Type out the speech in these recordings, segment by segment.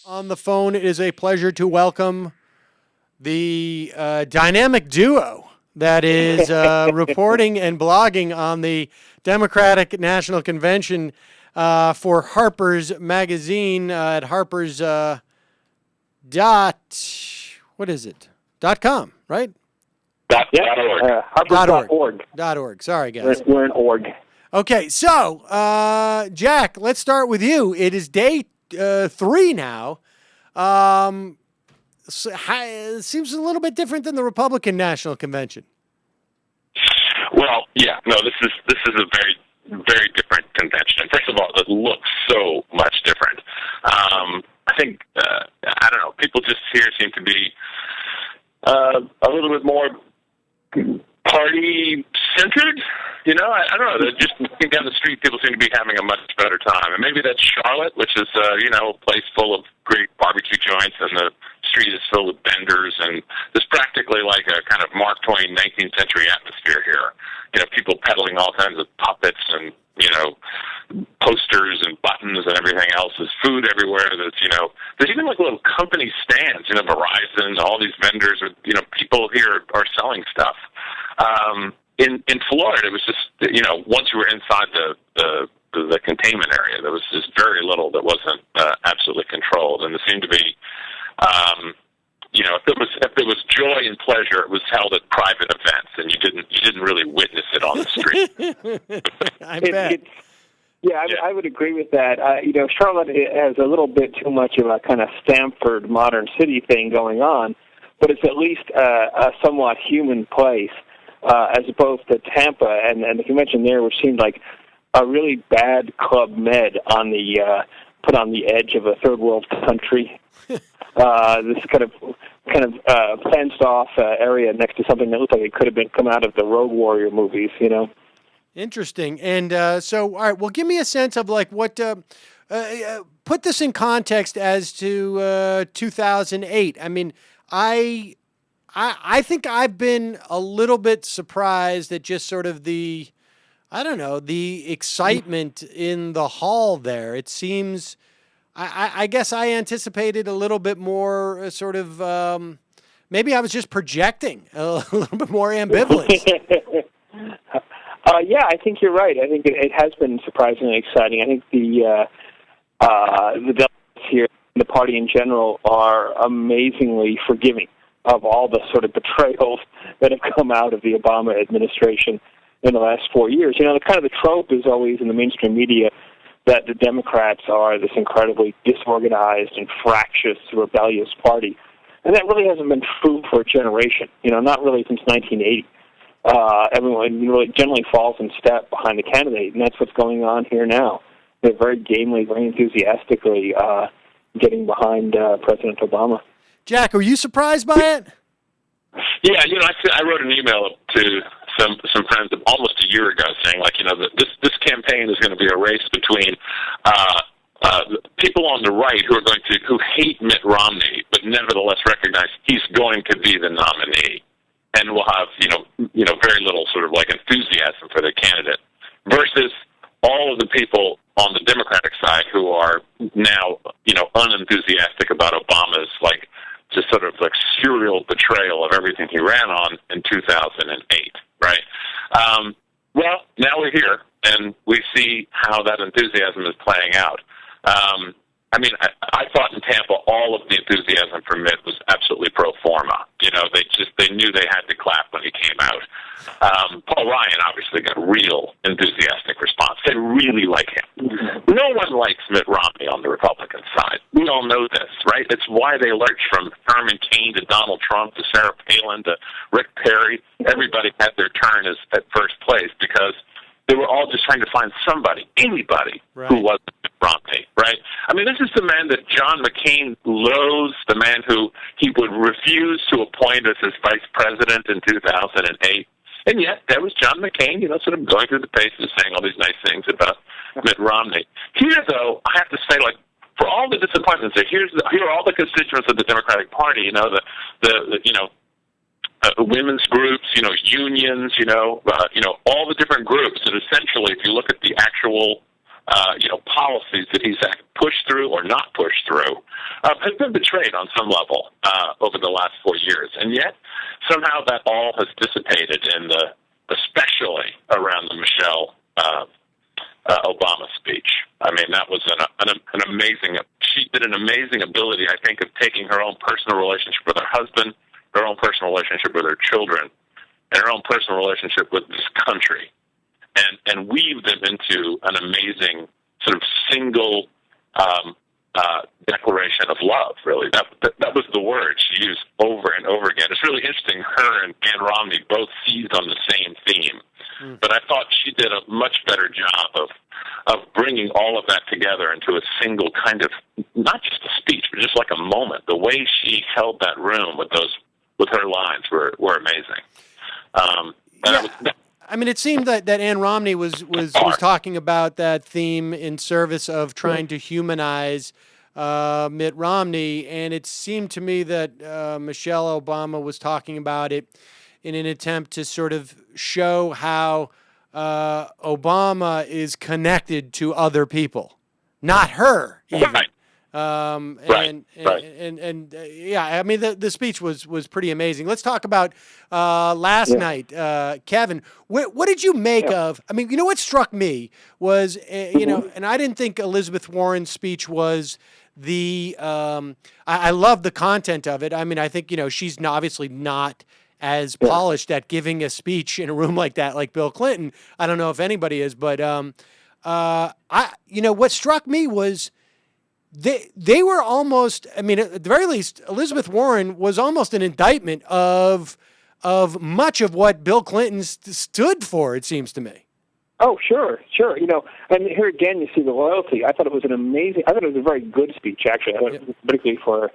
On the phone, it is a pleasure to welcome the dynamic duo that is reporting and blogging on the Democratic National Convention for Harper's magazine at Harper's .com, right? Harper.org. .org. Sorry, guys. We're an org. Okay, so, Jack, let's start with you. It is day 3 now. It seems a little bit different than the Republican National Convention. Well, yeah, no, this is a very, very different convention. First of all, it looks so much different. I think I don't know. People just here seem to be a little bit more party centered. You know, I don't know. Just looking down the street, people seem to be having a much better time. And maybe that's Charlotte, which is, a place full of great barbecue joints, and the street is filled with vendors, and there's practically like a kind of Mark Twain 19th century atmosphere here. You know, people peddling all kinds of puppets and, posters and buttons and everything else. There's food everywhere. There's even like little company stands, Verizon, all these vendors, people here are selling stuff. In Florida, it was just, once you were inside the containment area, there was just very little that wasn't absolutely controlled, and there seemed to be, if there was joy and pleasure, it was held at private events, and you didn't really witness it on the street. I bet. I would agree with that. Charlotte has a little bit too much of a kind of Stamford modern city thing going on, but it's at least a somewhat human place. As opposed to Tampa and the convention there, which seemed like a really bad Club Med put on the edge of a third world country. This kind of fenced off area next to something that looked like it could have come out of the Road Warrior movies. Interesting. And so, all right, well, give me a sense of like what. Put this in context as to 2008. I mean, I think I've been a little bit surprised at just sort of the excitement in the hall there. It seems, I guess I anticipated a little bit more sort of, maybe I was just projecting a little bit more ambivalence. I think you're right. I think it has been surprisingly exciting. I think the delegates here, the party in general, are amazingly forgiving of all the sort of betrayals that have come out of the Obama administration in the last 4 years. The trope is always in the mainstream media that the Democrats are this incredibly disorganized and fractious, rebellious party. And that really hasn't been true for a generation, not really since 1980. Everyone really generally falls in step behind the candidate, and that's what's going on here now. They're very gamely, very enthusiastically getting behind President Obama. Jack, are you surprised by it? Yeah, I wrote an email to some friends almost a year ago saying, this campaign is going to be a race between people on the right who hate Mitt Romney, but nevertheless recognize he's going to be the nominee, and will have very little sort of like enthusiasm for their candidate, versus all of the people on the Democratic side who are now unenthusiastic about Obama's just sort of like serial betrayal of everything he ran on in 2008, right? Well, now we're here, and we see how that enthusiasm is playing out. I thought in Tampa all of the enthusiasm for Mitt was absolutely pro forma. They knew they had to clap when he came out. Paul Ryan obviously got a real enthusiastic response. They really like him. No one likes Mitt Romney on the Republican side. We all know this, right? It's why they lurched from Herman Cain to Donald Trump to Sarah Palin to Rick Perry. Everybody had their turn at first place because they were all just trying to find somebody, anybody, right, who wasn't Mitt Romney, right? This is the man that John McCain loathes, the man who he would refuse to appoint as his vice president in 2008. And yet, there was John McCain, sort of going through the paces, saying all these nice things about Mitt Romney. Here, though, I have to say, for all the disappointments, here are all the constituents of the Democratic Party, women's groups, unions, all the different groups that essentially, if you look at the actual, policies that he's pushed through or not pushed through, has been betrayed on some level over the last 4 years, and yet somehow that all has dissipated especially around the Michelle Obama speech. I mean, that was an amazing. She did an amazing ability, I think, of taking her own personal relationship with her husband, her own personal relationship with her children, and her own personal relationship with this country, and weave them into an amazing sort of single declaration of love. Really, that was the word she used over and over again. It's really interesting. Her and Ann Romney both seized on the same theme, but I thought she did a much better job of bringing all of that together into a single kind of, not just a speech, but just like a moment. The way she held that room with her lines were amazing. I mean, it seemed that Ann Romney was talking about that theme in service of trying to humanize Mitt Romney, and it seemed to me that Michelle Obama was talking about it in an attempt to sort of show how Obama is connected to other people, not her even. Right. Yeah, I mean, the speech was pretty amazing. Let's talk about last night, Kevin. What did you make of? I mean, you know what struck me was, you know, and I didn't think Elizabeth Warren's speech was I love the content of it. I mean, I think, you know, she's obviously not as polished at giving a speech in a room like that, like Bill Clinton. I don't know if anybody is, but you know, what struck me was they were almost, I mean, at the very least, Elizabeth Warren was almost an indictment of much of what Bill Clinton stood for, it seems to me. Oh, sure. You know, and here again, you see the loyalty. I thought it was a very good speech, actually, particularly for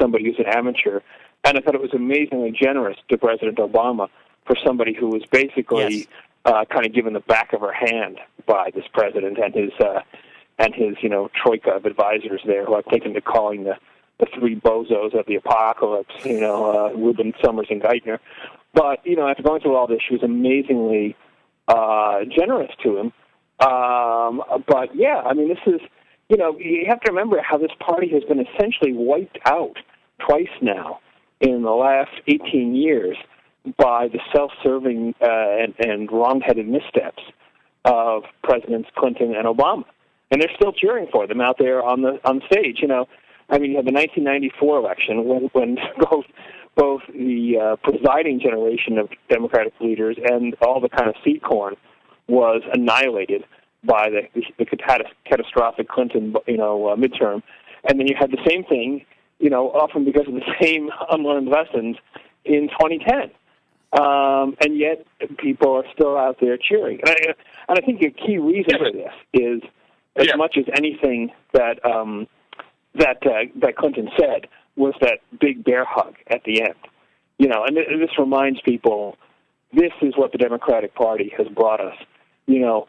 somebody who's an amateur. And I thought it was amazingly generous to President Obama for somebody who was basically kind of given the back of her hand by this president and his you know, troika of advisors there, who I've taken to calling the three bozos of the apocalypse, you know, Rubin, Summers, and Geithner. But, you know, after going through all this, she was amazingly generous to him. But, yeah, I mean, this is, you know, you have to remember how this party has been essentially wiped out twice now in the last 18 years by the self-serving and wrong-headed missteps of Presidents Clinton and Obama. And they're still cheering for them out there on the stage. You know, I mean, you had the 1994 election when both the presiding generation of Democratic leaders and all the kind of seed corn was annihilated by the catastrophic Clinton, you know, midterm. And then you had the same thing, you know, often because of the same unlearned lessons in 2010. And yet people are still out there cheering. And I think a key reason for this is, as much as anything that Clinton said, was that big bear hug at the end. You know, and this reminds people, this is what the Democratic Party has brought us. You know,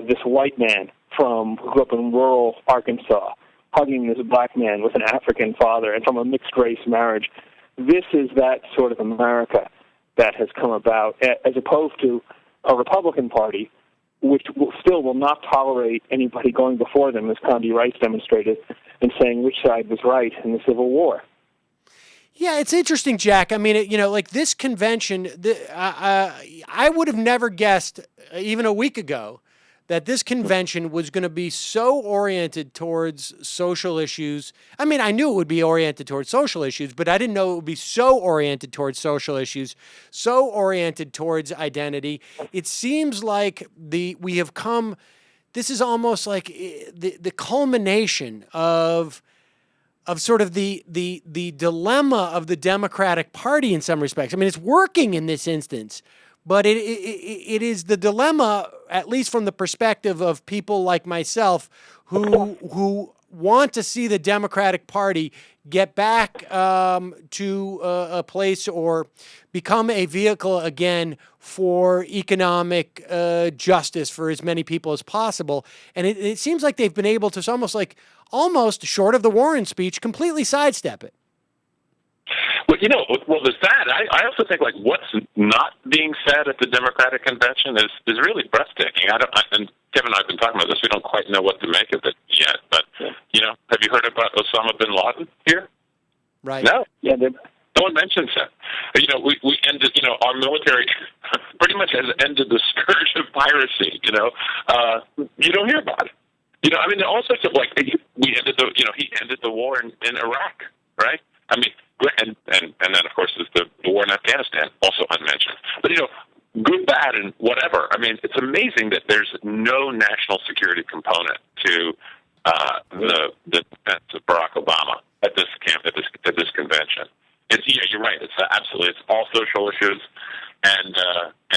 this white man who grew up in rural Arkansas, hugging this black man with an African father and from a mixed-race marriage. This is that sort of America that has come about, as opposed to a Republican Party which will not tolerate anybody going before them, as Condi Rice demonstrated, and saying which side was right in the Civil War. Yeah, it's interesting, Jack. I mean, you know, like this convention, I would have never guessed, even a week ago, that this convention was going to be so oriented towards social issues. I mean, I knew it would be oriented towards social issues, but I didn't know it would be so oriented towards social issues, so oriented towards identity. It seems like we have come, this is almost like the culmination of sort of the dilemma of the Democratic Party in some respects. I mean, it's working in this instance, but it is the dilemma, at least from the perspective of people like myself, who want to see the Democratic Party get back to a place or become a vehicle again for economic justice for as many people as possible. And it seems like they've been able to almost short of the Warren speech, completely sidestep it. Well, there's that. I also think like what's not being said at the Democratic convention is really breathtaking. And Kevin and I have been talking about this. We don't quite know what to make of it yet. But have you heard about Osama bin Laden here? Right. No. Yeah. No one mentions it. We ended. Our military pretty much has ended the scourge of piracy. You don't hear about it. All sorts of like we ended the. He ended the war in Iraq, right? I mean, and then of course is the war in Afghanistan, also unmentioned. But good, bad, and whatever. I mean, it's amazing that there's no national security component to the defense of Barack Obama at this convention. You're right. It's absolutely. It's all social issues and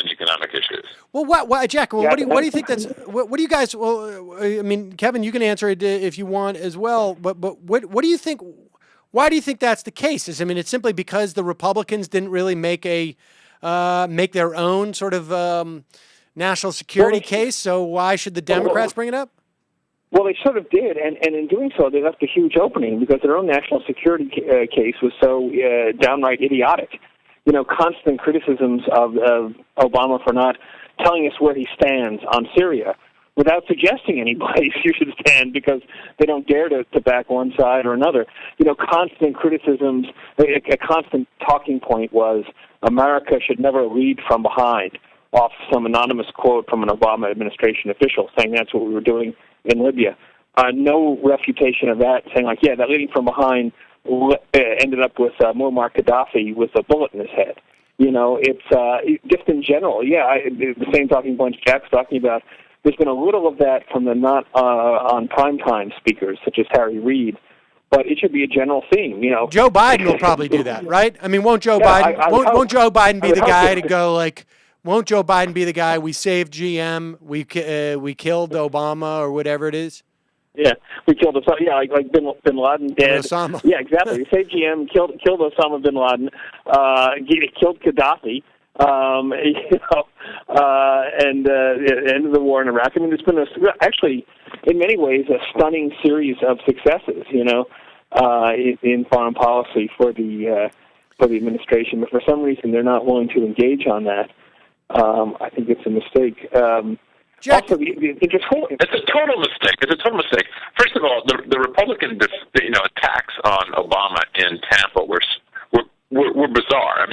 economic issues. Well, what Jack? Well, what do you think that's? What do you guys? Well, I mean, Kevin, you can answer it if you want as well. But what do you think? Why do you think that's the case? It's simply because the Republicans didn't really make their own sort of national security case. So why should the Democrats bring it up? Well, they sort of did, and in doing so, they left a huge opening because their own national security case was so downright idiotic. Constant criticisms of Obama for not telling us where he stands on Syria without suggesting any place you should stand because they don't dare to back one side or another. Constant criticisms, a constant talking point was America should never lead from behind, off some anonymous quote from an Obama administration official saying that's what we were doing in Libya. No refutation of that, saying like, that leading from behind ended up with Muammar Gaddafi with a bullet in his head. It's just in general, the same talking points Jack's talking about. There's been a little of that from the not on primetime speakers, such as Harry Reid, but it should be a general theme. Joe Biden will probably do that, right? I mean, won't Joe Biden? Won't Joe Biden be the guy to go like? Won't Joe Biden be the guy? We saved GM. We killed Obama or whatever it is. Yeah, we killed Osama. Yeah, like bin Laden dead. Osama. Yeah, exactly. We saved GM, killed Osama bin Laden, killed Gaddafi. And ended the war in Iraq. There's been actually, in many ways, a stunning series of successes. In foreign policy for the administration, but for some reason they're not willing to engage on that. I think it's a mistake. Jack, it's a total mistake. It's a total mistake. First of all, the Republican attacks on Obama in Tampa were bizarre.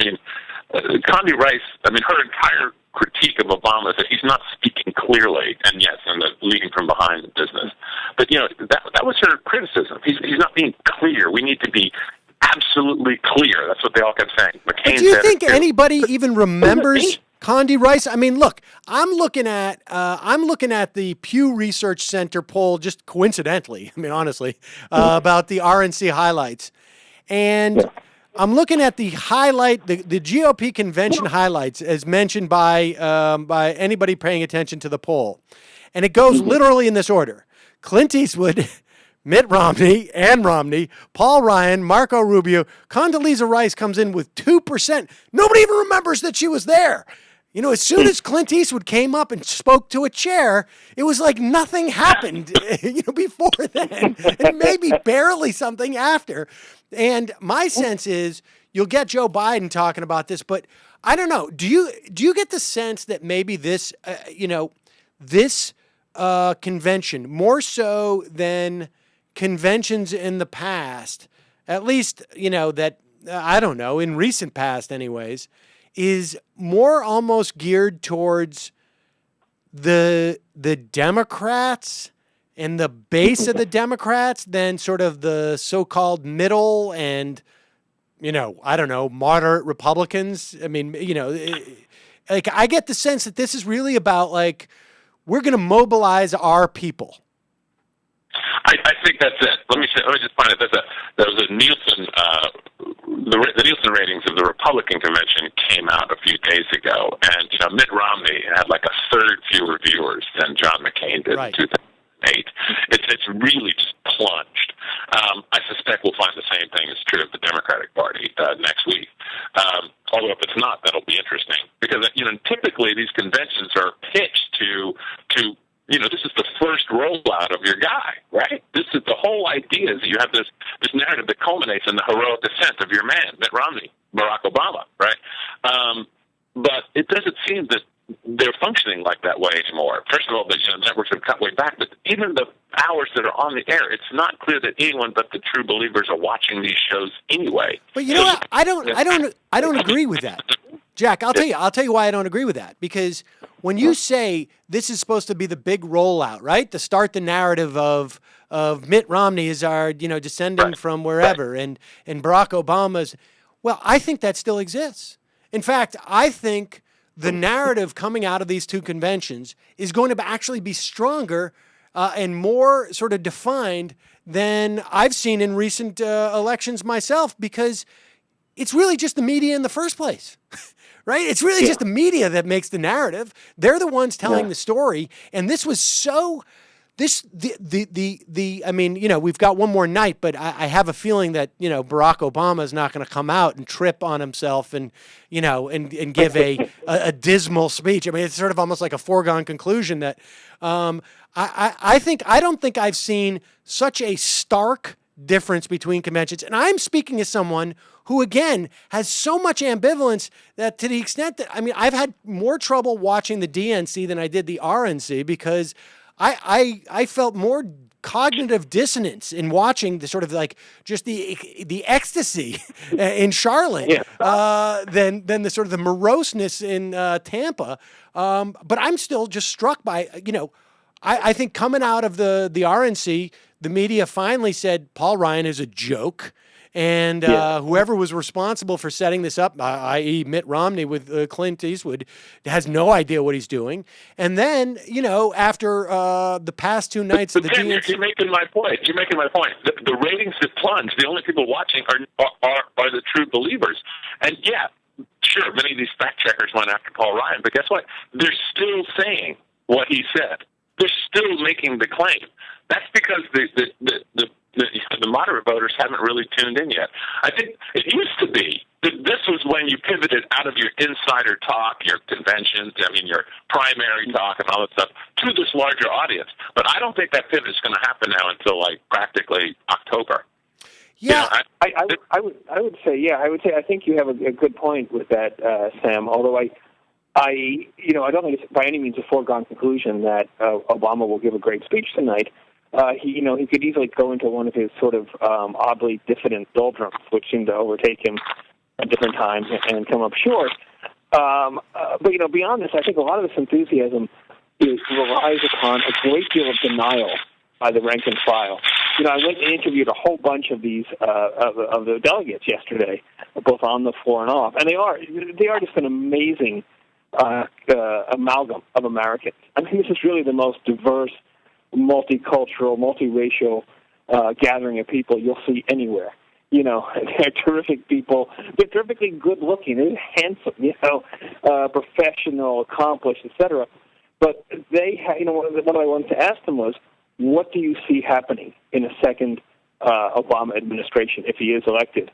Condi Rice. Her entire critique of Obama is that he's not speaking clearly, and yes, and the leading from behind business. But that was her criticism. He's not being clear. We need to be absolutely clear. That's what they all kept saying. McCain do you think anybody even remembers Condi Rice? Look, I'm looking at the Pew Research Center poll just coincidentally. honestly, about the RNC highlights, and I'm looking at the GOP convention highlights as mentioned by anybody paying attention to the poll, and it goes literally in this order: Clint Eastwood, Mitt Romney, Ann Romney, Paul Ryan, Marco Rubio. Condoleezza Rice comes in with 2%. Nobody even remembers that she was there. As soon as Clint Eastwood came up and spoke to a chair, it was like nothing happened, before then, and maybe barely something after. And my sense is you'll get Joe Biden talking about this, but I don't know. Do you get the sense that maybe this, this convention, more so than conventions in the past, at least, that, I don't know, in recent past anyways, is more almost geared towards the Democrats and the base of the Democrats than sort of the so-called middle and, I don't know, moderate Republicans? I get the sense that this is really about, we're going to mobilize our people. I think that's it. Let me just point out there was a Nielsen. The Nielsen ratings of the Republican convention came out a few days ago, and Mitt Romney had like a third fewer viewers than John McCain did in 2008. It's really just plunged. I suspect we'll find the same thing is true of the Democratic Party next week. Although if it's not, that'll be interesting because typically these conventions are pitched to this is the first rollout of your guy, right? This is the whole idea idea is that you have this narrative that culminates in the heroic ascent of your man, Mitt Romney, Barack Obama, right? But it doesn't seem that they're functioning like that way anymore. First of all, the networks have cut way back, but even the hours that are on the air, it's not clear that anyone but the true believers are watching these shows anyway. But you know what? I don't agree with that. Jack, I'll tell you why I don't agree with that. Because when you say this is supposed to be the big rollout, right? To start the narrative of Mitt Romney is our, descending from wherever, and Barack Obama's, well, I think that still exists. In fact, I think the narrative coming out of these two conventions is going to actually be stronger and more sort of defined than I've seen in recent elections myself, because it's really just the media in the first place, right? It's really just the media that makes the narrative. They're the ones telling the story. And this was so... I mean, we've got one more night, but I have a feeling that, Barack Obama is not going to come out and trip on himself and, and give a dismal speech. I mean, it's sort of almost like a foregone conclusion that I don't think I've seen such a stark difference between conventions. And I'm speaking as someone who, again, has so much ambivalence that to the extent that, I've had more trouble watching the DNC than I did the RNC, because I felt more cognitive dissonance in watching the sort of like just the ecstasy in Charlotte than the sort of the moroseness in Tampa. But I'm still just struck by, I think coming out of the RNC, the media finally said Paul Ryan is a joke. And whoever was responsible for setting this up, i.e. Mitt Romney with Clint Eastwood, has no idea what he's doing. And then, after the past two nights of the DNC... You're making my point. The ratings have plunged. The only people watching are the true believers. And sure, many of these fact checkers went after Paul Ryan, but guess what? They're still saying what he said. They're still making the claim. That's because the moderate voters haven't really tuned in yet. I think it used to be that this was when you pivoted out of your insider talk, your conventions, your primary talk and all that stuff, to this larger audience. But I don't think that pivot is going to happen now until practically October. Yeah, I would say I think you have a good point with that, Sam. Although I don't think it's by any means a foregone conclusion that Obama will give a great speech tonight. He could easily go into one of his sort of oddly diffident doldrums, which seem to overtake him at different times and come up short. But beyond this, I think a lot of this enthusiasm relies upon a great deal of denial by the rank and file. I went and interviewed a whole bunch of these of the delegates yesterday, both on the floor and off, and they are just an amazing amalgam of Americans. I think this is really the most diverse, multicultural, multiracial gathering of people you'll see anywhere. They're terrific people. They're terrifically good-looking. They're handsome, professional, accomplished, etc. But they, what I wanted to ask them was, what do you see happening in a second Obama administration if he is elected?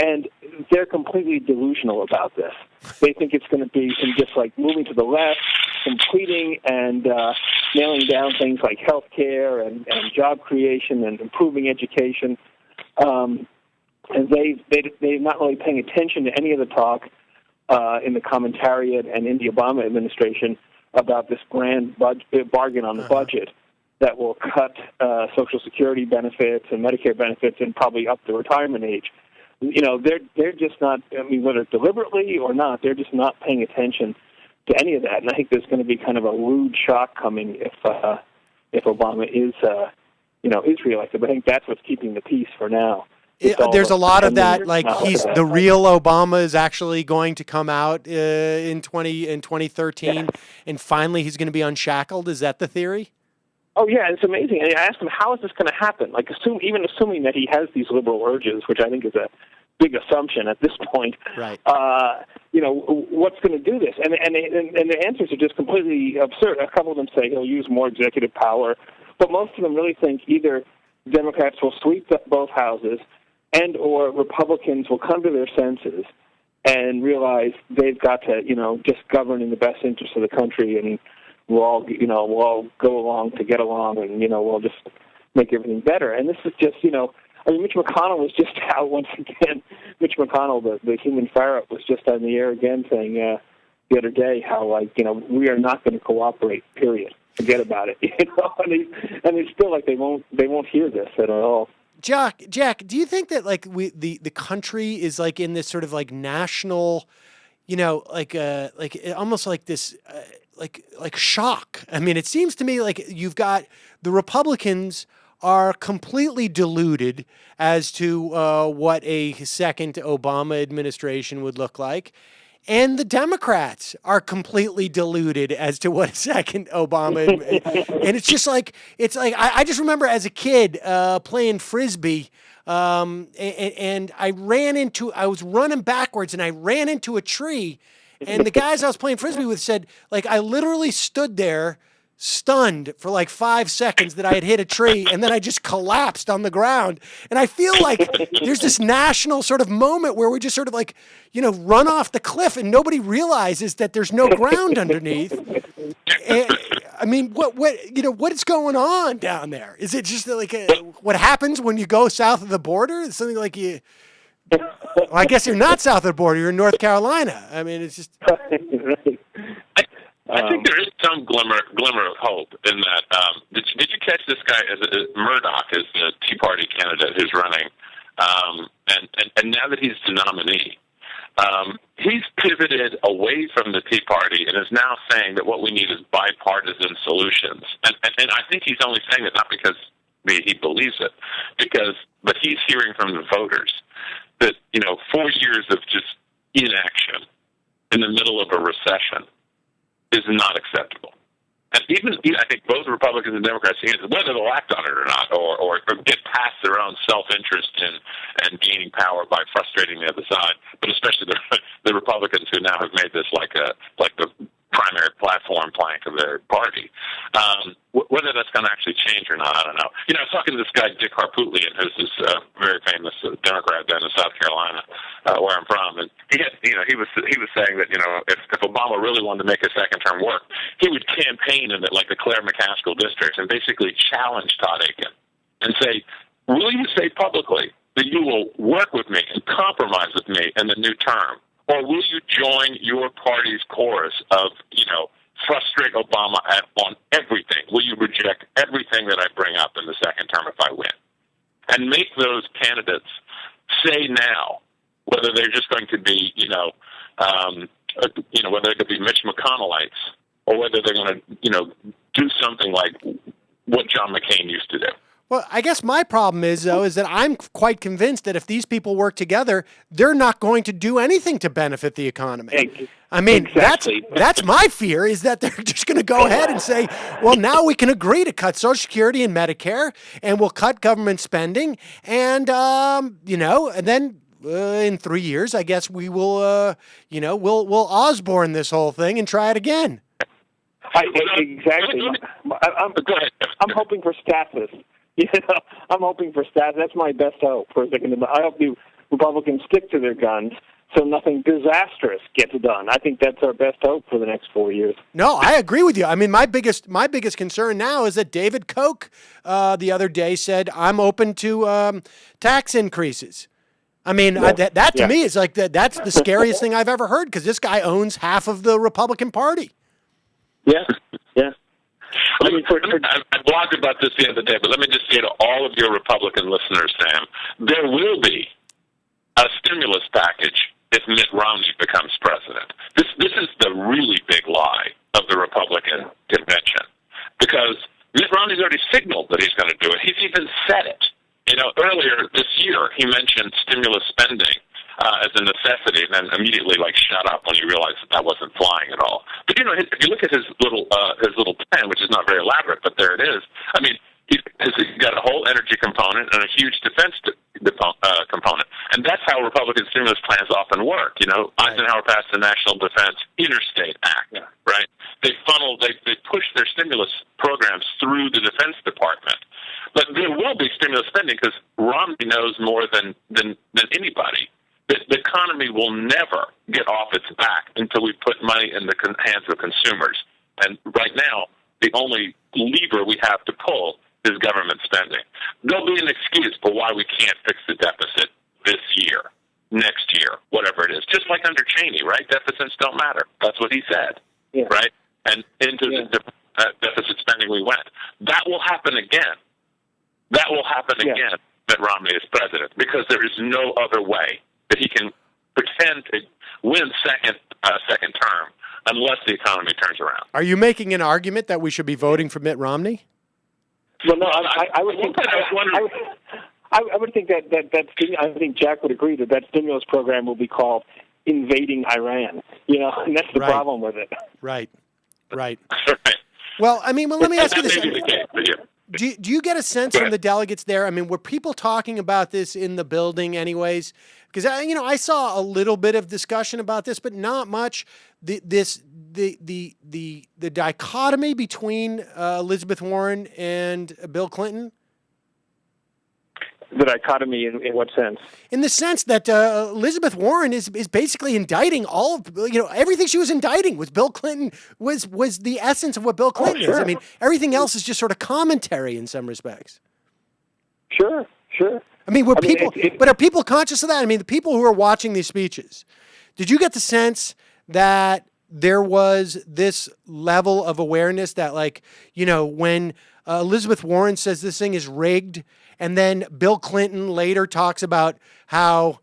And they're completely delusional about this. They think it's going to be just like moving to the left, completing and nailing down things like health care and job creation and improving education. And they're not really paying attention to any of the talk in the commentariat and in the Obama administration about this grand bargain on the budget that will cut Social Security benefits and Medicare benefits and probably up the retirement age. They're just not, whether delibereatly or not, they're just not paying attention to any of that. And I think there's going to be kind of a rude shock coming if Obama is reelected. But I think that's what's keeping the peace for now. There's a lot of that, like the real Obama is actually going to come out in 2013, and finally he's going to be unshackled. Is that the theory? Oh, yeah, it's amazing. And I asked him, how is this going to happen? Even assuming that he has these liberal urges, which I think is a big assumption at this point. Right. What's going to do this? And the answers are just completely absurd. A couple of them say he'll use more executive power, but most of them really think either Democrats will sweep both houses and or Republicans will come to their senses and realize they've got to, just govern in the best interest of the country, and we'll all go along to get along, and we'll just make everything better. And this is just, I mean, Mitch McConnell was just out once again. Mitch McConnell, the human fire-up, was just on the air again saying the other day how, we are not going to cooperate, period. Forget about it. And it's still like they won't hear this at all. Jack, do you think that the country is in this sort of national, almost like this shock? I mean, it seems to me like you've got the Republicans are completely deluded as to what a second Obama administration would look like. And the Democrats are completely deluded as to what a second Obama. And it's just I just remember as a kid playing Frisbee. And I was running backwards and I ran into a tree. And the guys I was playing Frisbee with said, I literally stood there stunned for 5 seconds that I had hit a tree, and then I just collapsed on the ground. And I feel like there's this national sort of moment where we just sort of run off the cliff and nobody realizes that there's no ground underneath. And, I mean, what is going on down there? Is it just what happens when you go south of the border? It's something like you. Well, I guess you're not south of the border. You're in North Carolina. I mean, it's just. I think there is some glimmer of hope in that. Did you catch this guy? Murdoch is the Tea Party candidate who's running, and now that he's the nominee, he's pivoted away from the Tea Party and is now saying that what we need is bipartisan solutions. And I think he's only saying it not because he believes it, but he's hearing from the voters that 4 years of just inaction in the middle of a recession is not acceptable. And even I think both Republicans and Democrats, whether they'll act on it or not, or get past their own self-interest and gaining power by frustrating the other side, but especially the Republicans who now have made this like the primary platform plank of their party. Whether that's going to actually change or not, I don't know. I was talking to this guy, Dick Harpootlian, who's this very famous Democrat down in South Carolina, where I'm from, and he was saying that if Obama really wanted to make his second term work, he would campaign in the Claire McCaskill districts and basically challenge Todd Akin and say, "Will you say publicly that you will work with me and compromise with me in the new term? Or will you join your party's chorus of, frustrate Obama on everything? Will you reject everything that I bring up in the second term if I win?" And make those candidates say now whether they're just going to be, whether it could be Mitch McConnellites or whether they're going to, do something like what John McCain used to do. Well, I guess my problem is that I'm quite convinced that if these people work together, they're not going to do anything to benefit the economy. I mean, exactly. that's my fear, is that they're just going to go ahead and say, well, now we can agree to cut Social Security and Medicare, and we'll cut government spending, and, and then in 3 years, I guess we will, we'll Osborne this whole thing and try it again. Exactly. I'm hoping for status. I'm hoping for status. That's my best hope. I hope the Republicans stick to their guns so nothing disastrous gets done. I think that's our best hope for the next 4 years. No, I agree with you. I mean, my biggest concern now is that David Koch the other day said, I'm open to tax increases. I mean, that to me is that's the scariest thing I've ever heard, because this guy owns half of the Republican Party. Yeah. I blogged about this the other day, but let me just say to all of your Republican listeners, Sam, there will be a stimulus package if Mitt Romney becomes president. This is the really big lie of the Republican convention, because Mitt Romney's already signaled that he's going to do it. He's even said it. Earlier this year, he mentioned stimulus spending as a necessity, and then immediately shut up when he realized that wasn't flying at all. But if you look at his little plan, which is not very elaborate, but there it is. I mean, he's got a whole energy component and a huge defense component, and that's how Republican stimulus plans often work. Eisenhower passed the National Defense Interstate Act, right? They push their stimulus programs through the Defense Department. But there will be stimulus spending, because Romney knows more than anybody. The economy will never get off its back until we put money in the hands of consumers. And right now, the only lever we have to pull is government spending. There'll be an excuse for why we can't fix the deficit this year, next year, whatever it is. Just like under Cheney, right? Deficits don't matter. That's what he said, right? And into the deficit spending we went. That will happen again. That will happen again. Mitt Romney is president, because there is no other way that he can pretend to win second term unless the economy turns around. Are you making an argument that we should be voting for Mitt Romney? Well, no, I would think. I would think that I think Jack would agree that stimulus program will be called invading Iran. And that's the problem with it. Right. Right. Well, I mean, let me ask you this. That may be the case, but yeah. Do you get a sense from the delegates there? I mean, were people talking about this in the building anyways? Because I saw a little bit of discussion about this, but not much. The dichotomy between Elizabeth Warren and Bill Clinton. The dichotomy in what sense? In the sense that Elizabeth Warren is basically indicting all of everything she was indicting was Bill Clinton was the essence of what Bill Clinton is. I mean, everything else is just sort of commentary in some respects. Sure. I mean, but are people conscious of that? I mean, the people who are watching these speeches, did you get the sense that there was this level of awareness that, when Elizabeth Warren says this thing is rigged, and then Bill Clinton later talks about how,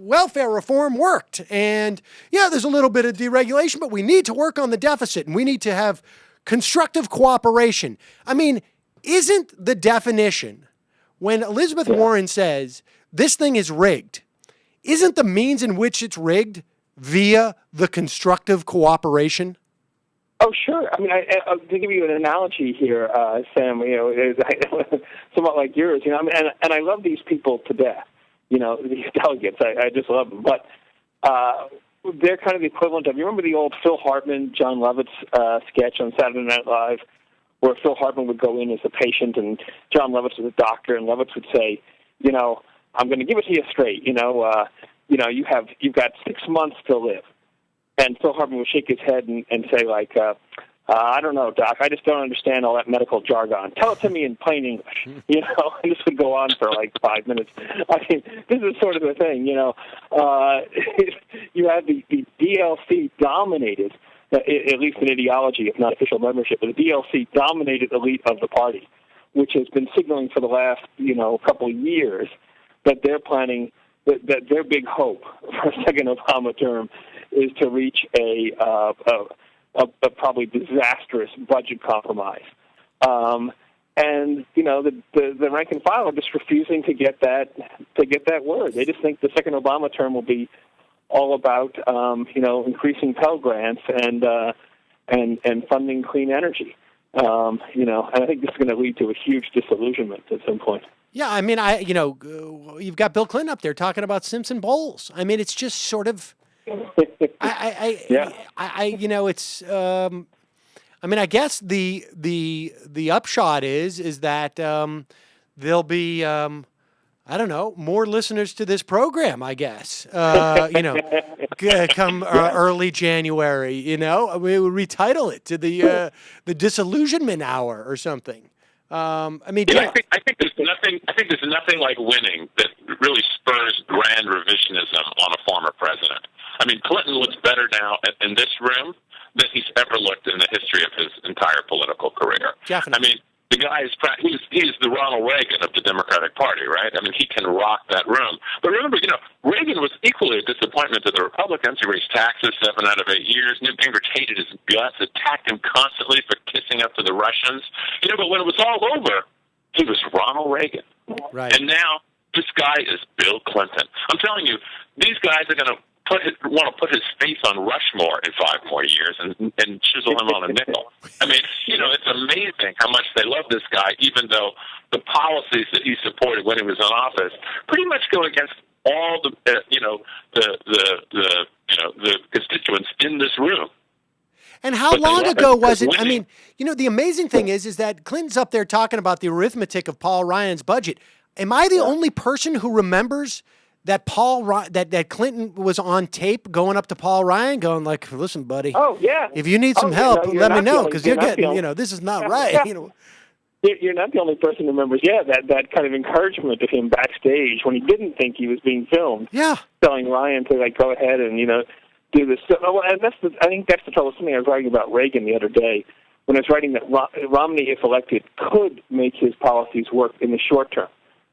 welfare reform worked. And, there's a little bit of deregulation, but we need to work on the deficit, and we need to have constructive cooperation. I mean, isn't the definition, when Elizabeth Warren says this thing is rigged, isn't the means in which it's rigged via the constructive cooperation? Oh, sure. I mean, to give you an analogy here, Sam, somewhat like yours, and I love these people to death, these delegates. I just love them. But they're kind of the equivalent of, you remember the old Phil Hartman, John Lovitz sketch on Saturday Night Live, where Phil Hartman would go in as a patient and John Lovitz was a doctor, and Lovitz would say, I'm going to give it to you straight. You've got 6 months to live. And Phil Hartman would shake his head and say, I don't know, Doc. I just don't understand all that medical jargon. Tell it to me in plain English, and this would go on for 5 minutes. I mean, this is sort of the thing, you had the DLC dominated, at least in ideology, if not official membership, but the DLC dominated elite of the party, which has been signaling for the last, couple of years that they're planning, that their big hope for a second Obama term is to reach a probably disastrous budget compromise. And the rank and file are just refusing to get that word. They just think the second Obama term will be all about increasing Pell Grants and funding clean energy. And I think this is going to lead to a huge disillusionment at some point. Yeah, I mean, you've got Bill Clinton up there talking about Simpson Bowles. I mean, it's just sort of, I guess the upshot is that there'll be, more listeners to this program, I guess, come early January, we would retitle it to the Disillusionment Hour or something. I think there's nothing like winning that really spurs grand revisionism on a former president. I mean, Clinton looks better now in this room than he's ever looked in the history of his entire political career. Definitely. I mean, the guy he's the Ronald Reagan of the Democratic Party, right? I mean, he can rock that room. But remember, Reagan was equally a disappointment to the Republicans. He raised taxes 7 out of 8 years. Newt Gingrich hated his guts, attacked him constantly for kissing up to the Russians. But when it was all over, he was Ronald Reagan. Right. And now this guy is Bill Clinton. I'm telling you, these guys are going to want to put his face on Rushmore in 5 more years and chisel him on a nickel. I mean, it's amazing how much they love this guy, even though the policies that he supported when he was in office pretty much go against all the constituents in this room. And how long ago was it? I mean, the amazing thing is that Clinton's up there talking about the arithmetic of Paul Ryan's budget. Am I the only person who remembers that that Clinton was on tape going up to Paul Ryan, going like, "Listen, buddy. Oh yeah. If you need some help, let me know because you're getting, this is not right." Yeah. You're not the only person who remembers, that kind of encouragement of him backstage when he didn't think he was being filmed. Yeah. Telling Ryan to, like, go ahead and, do this. And I think that's the trouble. Something I was writing about Reagan the other day when I was writing that Romney, if elected, could make his policies work in the short term,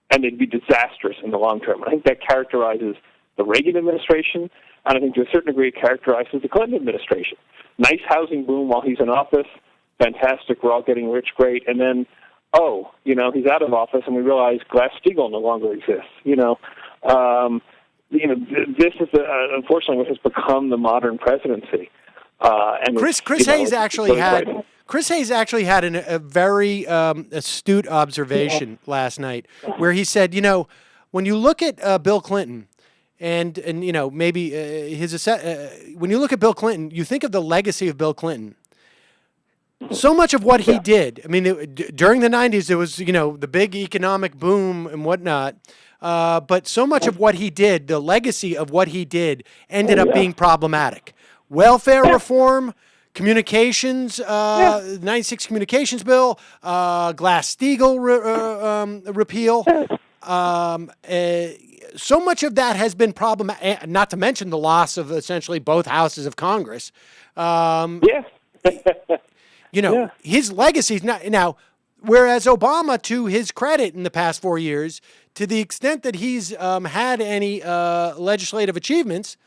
and they'd be disastrous in the long term. I think that characterizes the Reagan administration, and I think to a certain degree it characterizes the Clinton administration. Nice housing boom while he's in office. Fantastic, we're all getting rich, great, and then, he's out of office, and we realize Glass-Steagall no longer exists. This is unfortunately what has become the modern presidency. And Chris Hayes actually had a very astute observation last night, where he said, when you look at Bill Clinton. And maybe when you look at Bill Clinton, you think of the legacy of Bill Clinton. So much of what he did, I mean, during the 90s, there was, the big economic boom and whatnot. But so much of what he did, the legacy of what he did, ended up being problematic. Welfare reform, communications, 96 Communications Bill, Glass-Steagall repeal. So much of that has been problematic, not to mention the loss of essentially both houses of Congress. His legacy is not now. Whereas Obama, to his credit, in the past 4 years, to the extent that he's had any legislative achievements,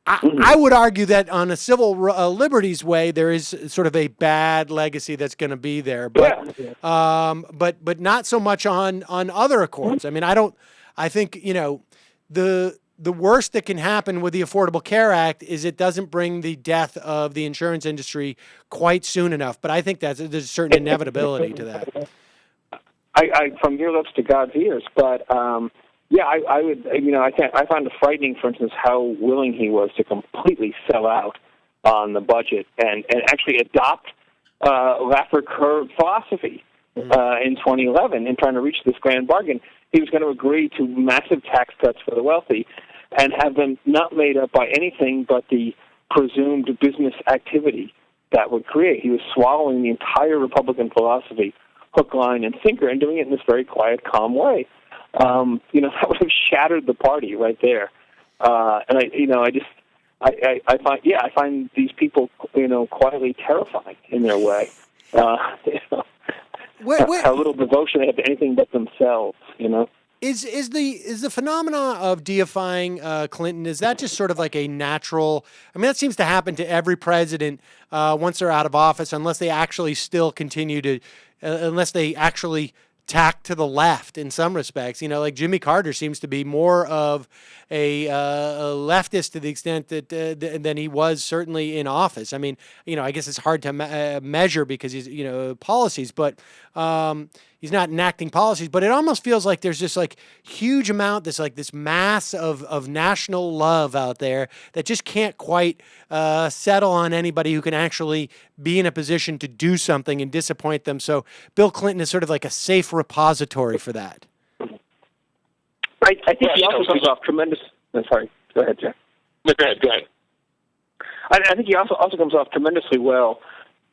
I would argue that on a civil liberties way, there is sort of a bad legacy that's going to be there, but not so much on other accords. I mean, I think the worst that can happen with the Affordable Care Act is it doesn't bring the death of the insurance industry quite soon enough. But I think there's a certain inevitability to that. I from your lips to God's ears. But I would. I find it frightening, for instance, how willing he was to completely sell out on the budget and actually adopt Laffer curve philosophy in 2011 in trying to reach this grand bargain. He was going to agree to massive tax cuts for the wealthy and have them not made up by anything but the presumed business activity that would create. He was swallowing the entire Republican philosophy, hook, line, and sinker, and doing it in this very quiet, calm way. That would have shattered the party right there. I find these people, quietly terrifying in their way. How little devotion they have to anything but themselves, Is the phenomenon of deifying Clinton, is that just sort of like a natural? I mean, that seems to happen to every president once they're out of office, unless they actually still continue to, unless they actually tack to the left in some respects. Like Jimmy Carter seems to be more of a leftist to the extent that than he was certainly in office. I mean, I guess it's hard to measure because he's policies, but he's not enacting policies. But it almost feels like there's this like huge amount, this mass of national love out there that just can't quite settle on anybody who can actually be in a position to do something and disappoint them. So Bill Clinton is sort of like a safe repository for that. I think he also comes off tremendous. I'm sorry. Go ahead, Jack. Go ahead. I think he also comes off tremendously well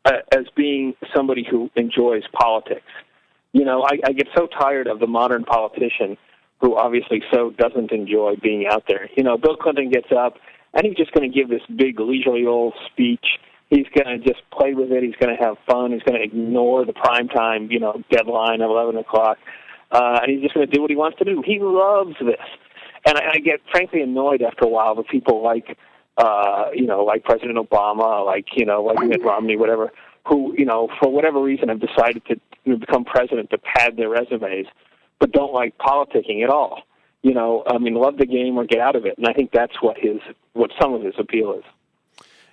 as being somebody who enjoys politics. I get so tired of the modern politician who obviously so doesn't enjoy being out there. Bill Clinton gets up, and he's just going to give this big, leisurely old speech. He's going to just play with it. He's going to have fun. He's going to ignore the primetime, deadline of 11 o'clock. And he's just going to do what he wants to do. He loves this. And I get frankly annoyed after a while with people like President Obama, like Mitt Romney, whatever, who, for whatever reason have decided to become president to pad their resumes, but don't like politicking at all. Love the game or get out of it. And I think that's what some of his appeal is.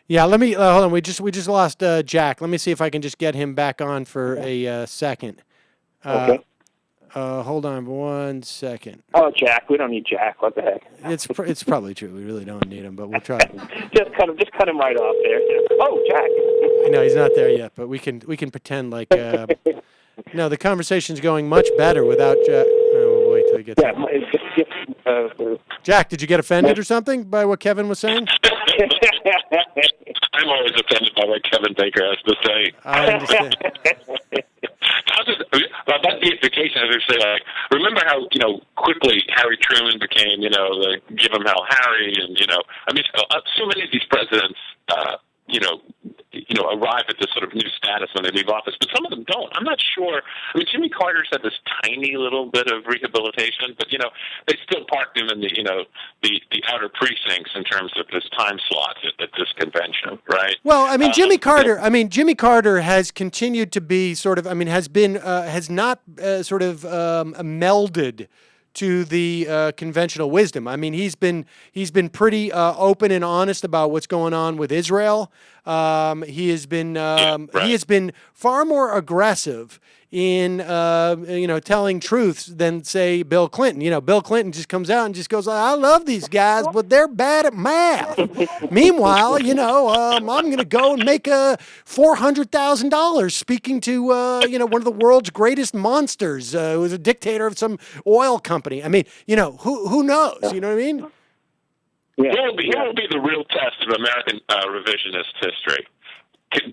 Yeah, let me hold on. We just lost Jack. Let me see if I can just get him back on for a second. Okay. Hold on 1 second. Oh, Jack. We don't need Jack. What the heck? It's probably true. We really don't need him, but we'll try. just cut him right off there. Oh, Jack. No, he's not there yet, but we can pretend like. No, the conversation's going much better without Jack. Oh, we'll wait till he gets. Yeah, Jack, did you get offended or something by what Kevin was saying? I'm always offended by what Kevin Baker has to say. I understand. About deification, I would say, like, remember how, quickly Harry Truman became, the give him hell Harry, and, I mean, so many of these presidents, arrive at this sort of new status when they leave office, but some of them don't. I'm not sure. I mean, Jimmy Carter's had this tiny little bit of rehabilitation, but, they still parked him in the outer precincts in terms of his time slots at this convention, right? Well, I mean, Jimmy Carter has continued to be sort of, has not melded to the conventional wisdom. I mean, he's been pretty open and honest about what's going on with Israel. He has been far more aggressive in telling truths than, say, Bill Clinton. Bill Clinton just comes out and just goes, "I love these guys, but they're bad at math." Meanwhile, I'm going to go and make $400,000 speaking to one of the world's greatest monsters, who was a dictator of some oil company. I mean, who knows? You know what I mean? Yeah. Here will be the real test of American revisionist history.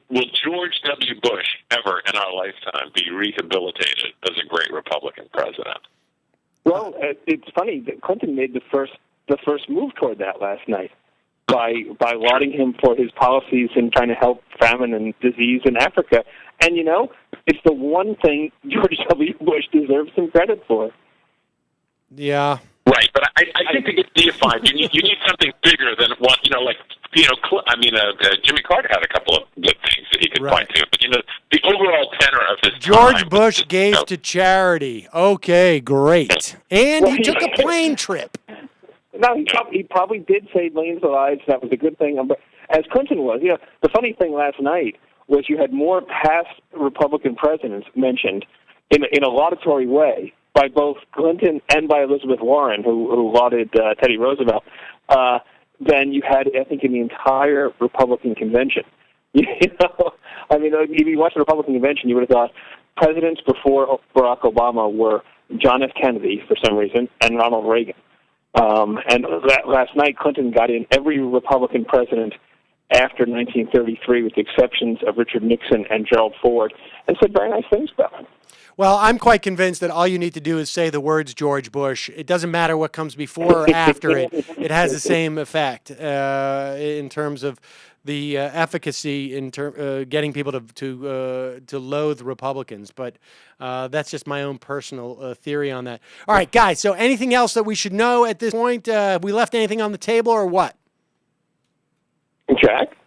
Will George W. Bush ever in our lifetime be rehabilitated as a great Republican president? Well, it's funny that Clinton made the first move toward that last night by lauding him for his policies in trying to help famine and disease in Africa. And it's the one thing George W. Bush deserves some credit for. Yeah. Right, but I think to get deified, you need something bigger than what Jimmy Carter had a couple of good things that he could point to, but the overall tenor of his George Bush gave to charity. Okay, great, and he took a plane trip. No, he probably did save millions of lives. That was a good thing. But as Clinton was, the funny thing last night was you had more past Republican presidents mentioned in a laudatory way by both Clinton and by Elizabeth Warren, who lauded Teddy Roosevelt, than you had, I think, in the entire Republican convention. I mean, if you watched the Republican convention, you would have thought presidents before Barack Obama were John F. Kennedy, for some reason, and Ronald Reagan. And last night, Clinton got in every Republican president after 1933, with the exceptions of Richard Nixon and Gerald Ford, and said very nice things about him. Well, I'm quite convinced that all you need to do is say the words George Bush. It doesn't matter what comes before or after it. It has the same effect in terms of the efficacy in getting people to loathe Republicans. But that's just my own personal theory on that. All right, guys, so anything else that we should know at this point? Have we left anything on the table or what? Jack?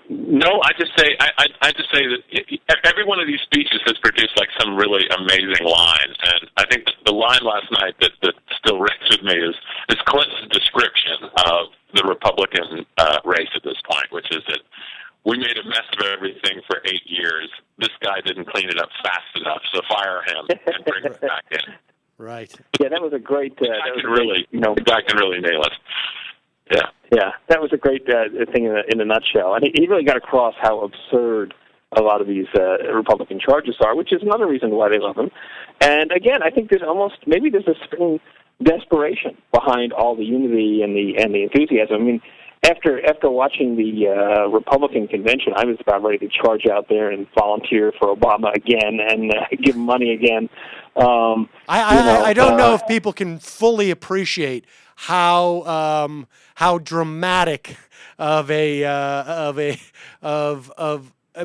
No, I just say that every one of these speeches has produced like some really amazing line, and I think the line last night that still rests with me is Clinton's description of the Republican race at this point, which is that we made a mess of everything for 8 years. This guy didn't clean it up fast enough, so fire him and bring him back in. Right. Yeah, that was a great. The guy can really nail it. Yeah. Yeah, that was a great thing in a nutshell. And he really got across how absurd a lot of these Republican charges are, which is another reason why they love him. And again, I think there's a certain desperation behind all the unity and the enthusiasm. I mean, after watching the Republican convention, I was about ready to charge out there and volunteer for Obama again and give him money again. I don't know if people can fully appreciate how dramatic I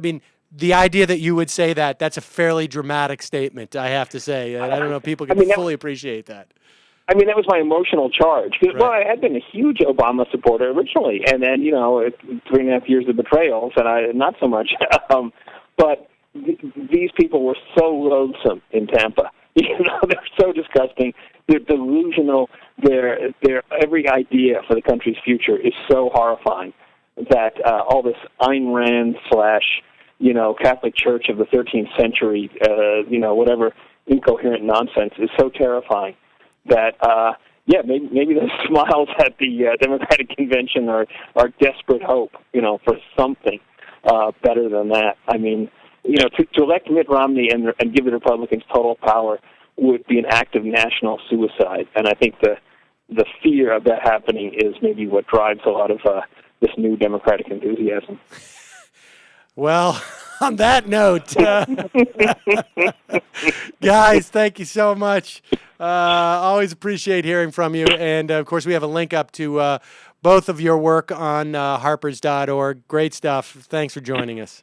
mean, the idea that you would say that's a fairly dramatic statement, I have to say. I don't know if people can fully appreciate that. I mean, that was my emotional charge. Right. Well, I had been a huge Obama supporter originally, and then, 3.5 years of betrayals, and not so much. But these people were so loathsome in Tampa. They're so disgusting. They're delusional. Their every idea for the country's future is so horrifying that all this Ayn Rand / Catholic Church of the 13th century, whatever incoherent nonsense is so terrifying that, maybe those smiles at the Democratic Convention are desperate hope, for something better than that. I mean, to elect Mitt Romney and give the Republicans total power would be an act of national suicide. And I think the fear of that happening is maybe what drives a lot of this new Democratic enthusiasm. Well, on that note, guys, thank you so much. Always appreciate hearing from you. And, of course, we have a link up to both of your work on harpers.org. Great stuff. Thanks for joining us.